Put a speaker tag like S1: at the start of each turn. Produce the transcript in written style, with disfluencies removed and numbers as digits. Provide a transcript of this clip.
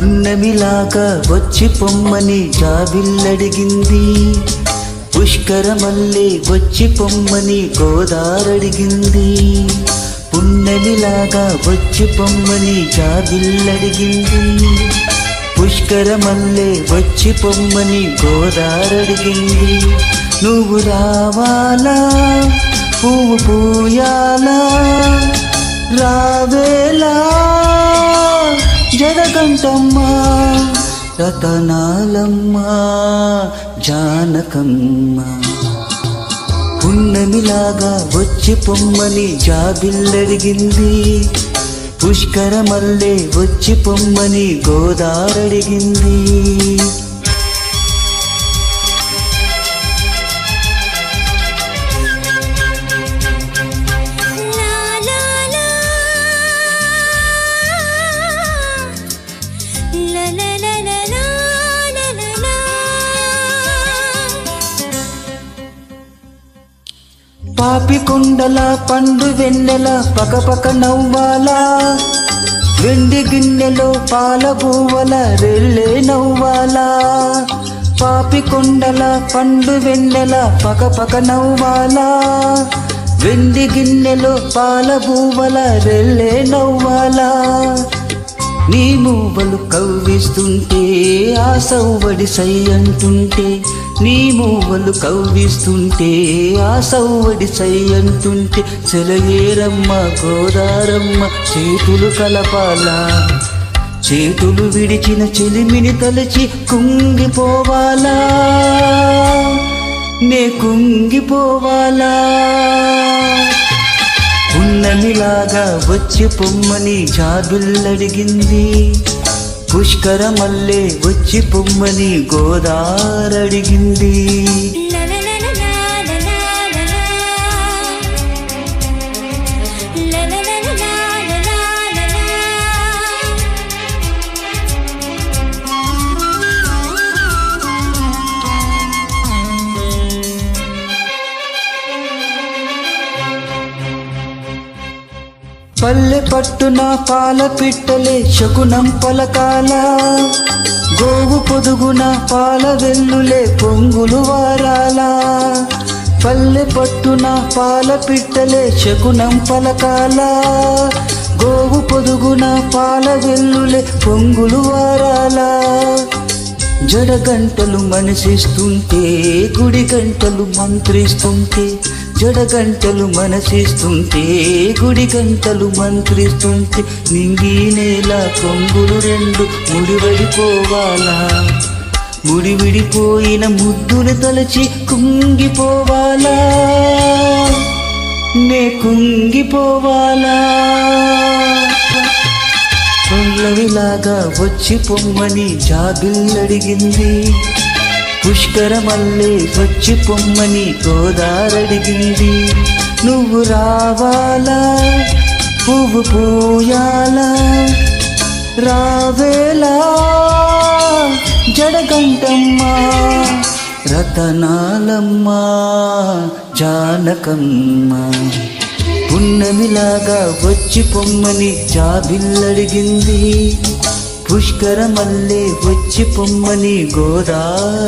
S1: పున్నమిలాగా వచ్చి పొమ్మని జాబిల్లడిగింది. పుష్కరమల్లే వచ్చి పొమ్మని గోదారడిగింది. పున్నమిలాగా వచ్చి పొమ్మని జాబిల్లడిగింది. పుష్కరమల్లే వచ్చి పొమ్మని గోదారడిగింది. నువ్వు రావాలా పువ్వు పూయాలా రావేలా జడగంటమ్మ రతనాలమ్మ జానకమ్మ. పున్నమిలాగా వచ్చి పొమ్మని జాబిల్లడిగింది. పుష్కరమల్లే వచ్చి పొమ్మని గోదారడిగింది. పాపి కొండల పండు వెన్నెల పకపక నవ్వాలా. వెండి గిన్నెలో పాల బువ్వల రెల్లే నవ్వాలా. పాపి కొండల పండు వెన్నెల పకపక నవ్వాలా. వెండి గిన్నెలో పాల బువ్వల రెల్లే నవ్వాలా. నీ మూవలు కవ్విస్తుంటే ఆ సవ్వడి సై అంటుంటే. నీ మూవలు కవ్విస్తుంటే ఆ సవ్వడి సై అంటుంటే. సెలయేరమ్మ గోదారమ్మ చేతులు కలపాలా. చేతులు విడిచిన చెలిమిని తలచి కుంగిపోవాలా. నే కుంగిపోవాలా. పున్నమిలాగా వచ్చి పొమ్మని జాబిల్లడిగింది. పుష్కరమల్లే వచ్చి పొమ్మని గోదారడిగింది. పల్లె పట్టున పాల పిట్టలే శకునం పలకాల. గోవు పొదుగున పాల వెల్లులే పొంగులు వారాల. పల్లె పట్టున పాల పిట్టలే శకునం పలకాల. గోవు పొదుగున పాల వెల్లులే పొంగులు వారాల. జడగంటలు మనసిస్తుంటే గుడి గంటలు మంత్రిస్తుంటే. జడగంటలు మనసిస్తుంటే గుడి గంటలు మంత్రిస్తుంటే. నింగి నేల కొంగులు రెండు ముడివడిపోవాలా. ముడివిడిపోయిన ముద్దులు తలచి కుంగిపోవాలా. నే కుంగిపోవాలా. పున్నమిలాగా వచ్చి పొమ్మని జాబిల్లడిగింది. పుష్కరమల్లే వచ్చి పొమ్మని గోదారడిగింది. నువ్వు రావాలా పువ్వు పూయాలా రావేలా జడగంటమ్మ రతనాలమ్మ జానకమ్మ. పున్నమిలాగా వచ్చి పొమ్మని జాబిల్లడిగింది. పుష్కరమల్లే వచ్చి పొమ్మని గోదారడిగింది.